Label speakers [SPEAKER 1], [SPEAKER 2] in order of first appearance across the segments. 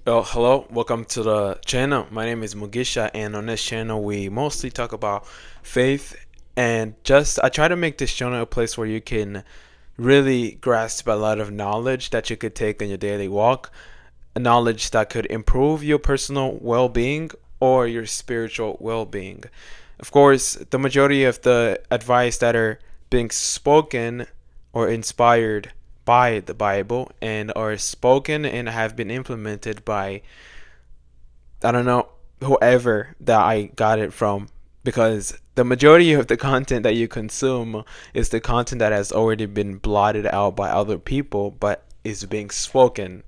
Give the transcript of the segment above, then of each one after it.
[SPEAKER 1] Oh, hello, welcome to the channel. My name is Mugisha, and on this channel, we mostly talk about faith. And just I try to make this channel a place where you can really grasp a lot of knowledge that you could take in your daily walk, a knowledge that could improve your personal well being or your spiritual well being. Of course, the majority of the advice that are being spoken or inspired by the Bible and are spoken and have been implemented by, I don't know, whoever that I got it from, because the majority of the content that you consume is the content that has already been blotted out by other people but is being spoken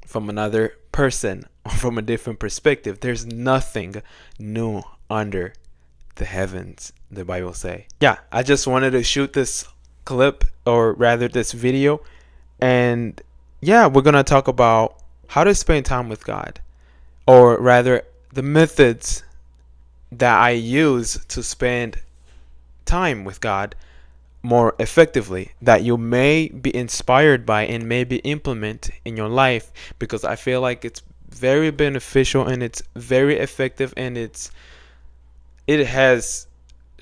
[SPEAKER 1] from another person or from a different perspective. There's nothing new under the heavens, the Bible say. Yeah, I just wanted to shoot this clip, or rather this video, and yeah, we're going to talk about how to spend time with God, or rather the methods that I use to spend time with God more effectively, that you may be inspired by and maybe implement in your life, because I feel like it's very beneficial and it's very effective, and it has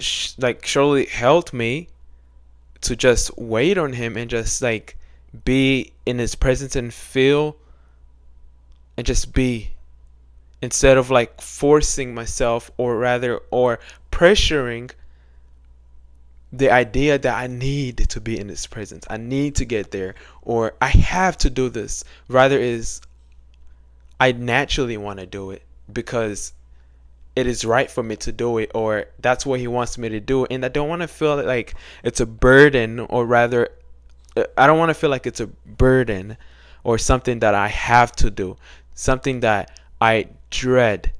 [SPEAKER 1] surely helped me to just wait on him and just like be in his presence and feel and just be, instead of like forcing myself, or rather or pressuring the idea that I need to be in his presence, I need to get there, or I have to do this. Rather is I naturally want to do it because it is right for me to do it, or that's what he wants me to do, and I don't want to feel like it's a burden, or rather I don't want to feel like it's a burden or something that I have to do, something that I dread.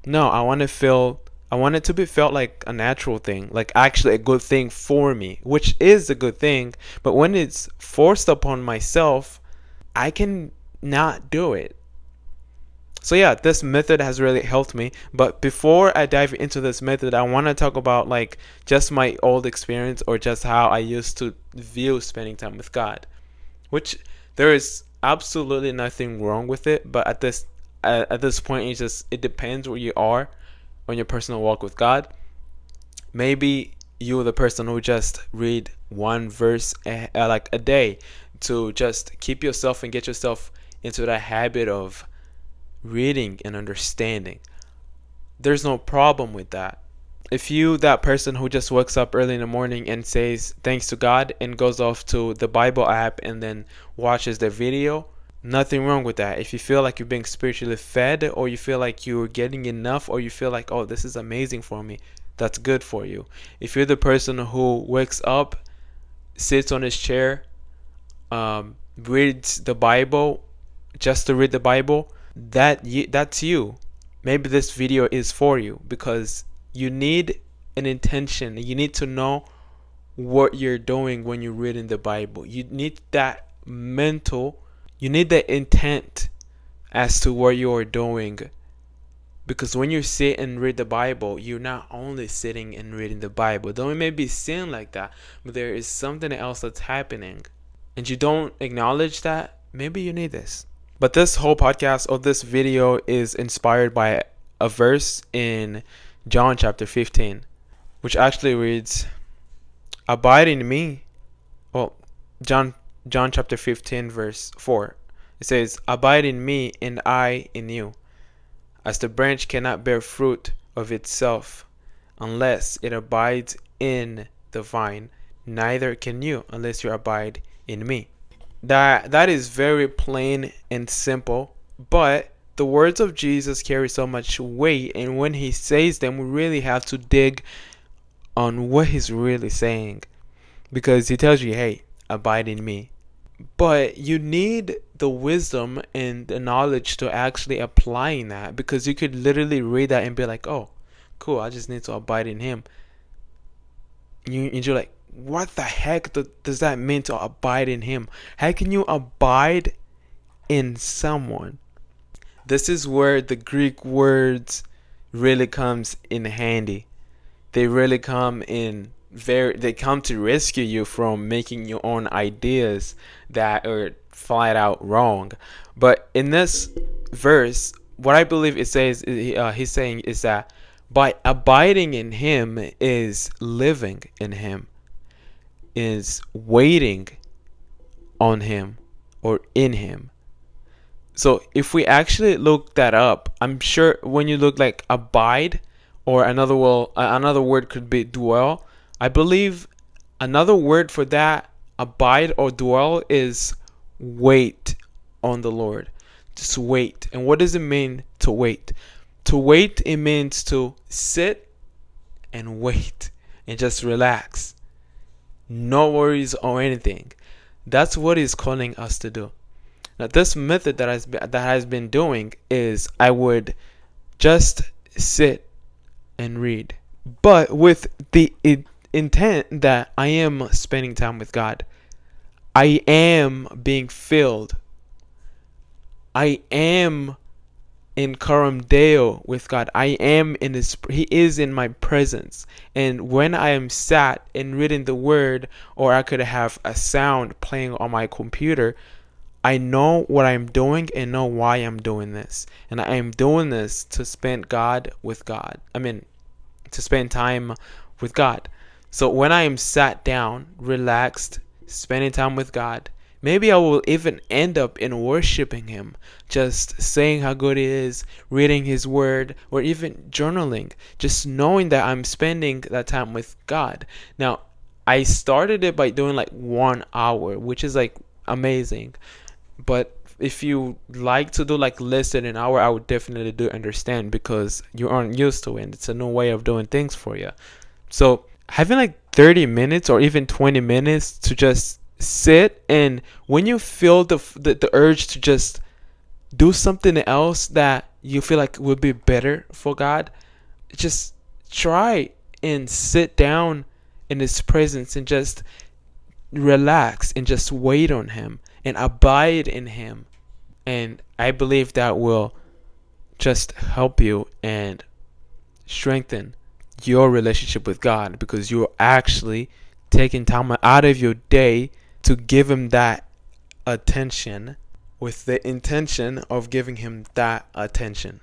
[SPEAKER 1] No, I want it to be felt like a natural thing, like actually a good thing for me, which is a good thing. But when it's forced upon myself, I can not do it. So yeah, this method has really helped me. But before I dive into this method, I want to talk about like just my old experience, or just how I used to view spending time with God, which there is absolutely nothing wrong with it. But at this point, it depends where you are on your personal walk with God. Maybe you're the person who just read one verse like a day, to just keep yourself and get yourself into the habit of reading and understanding. There's no problem with that. If you that person who just wakes up early in the morning and says thanks to God and goes off to the Bible app and then watches the video, nothing wrong with that. If you feel like you're being spiritually fed, or you feel like you're getting enough, or you feel like, oh, this is amazing for me, that's good for you. If you're the person who wakes up, sits on his chair, reads the Bible just to read the Bible, that's you. Maybe this video is for you, because you need an intention. You need to know what you're doing when you're reading the Bible. You need that mental, you need the intent as to what you are doing. Because when you sit and read the Bible, you're not only sitting and reading the Bible. Though it may be seen like that, but there is something else that's happening. And you don't acknowledge that, maybe you need this. But this whole podcast or this video is inspired by a verse in John chapter 15, which actually reads, abide in me. Well, John chapter 15 verse 4. It says, abide in me and I in you. As the branch cannot bear fruit of itself unless it abides in the vine, neither can you unless you abide in me. That is very plain and simple, but the words of Jesus carry so much weight, and when he says them, we really have to dig on what he's really saying, because he tells you, hey, abide in me. But you need the wisdom and the knowledge to actually applying that, because you could literally read that and be like, oh, cool, I just need to abide in him. You're like, what the heck does that mean, to abide in him? How can you abide in someone? This is where the Greek words really comes in handy. They really come in they come to rescue you from making your own ideas that are flat out wrong. But in this verse, what I believe it says, he's saying is that by abiding in him is living in him, is waiting on him or in him. So if we actually look that up, I'm sure when you look like abide, or another word could be dwell. I believe another word for that abide or dwell is wait on the Lord. Just wait. And what does it mean to wait? To wait, it means to sit and wait and just relax. No worries or anything. That's what he's calling us to do. Now, this method that has been doing is I would just sit and read, but with the intent that I am spending time with God. I am being filled. I am in Karam Deo with God. I am in His. He is in my presence. And when I am sat and reading the Word, or I could have a sound playing on my computer, I know what I'm doing and know why I'm doing this. And I am doing this to spend God with God. To spend time with God. So when I am sat down, relaxed, spending time with God, maybe I will even end up in worshiping Him, just saying how good He is, reading His Word, or even journaling, just knowing that I'm spending that time with God. Now, I started it by doing like 1 hour, which is like amazing. But if you like to do like less than an hour, I would definitely do understand, because you aren't used to it. It's a new way of doing things for you. So having like 30 minutes or even 20 minutes to just sit, and when you feel the urge to just do something else that you feel like would be better for God, just try and sit down in His presence and just relax and just wait on Him and abide in Him. And I believe that will just help you and strengthen your relationship with God, because you're actually taking time out of your day to give Him that attention, with the intention of giving Him that attention.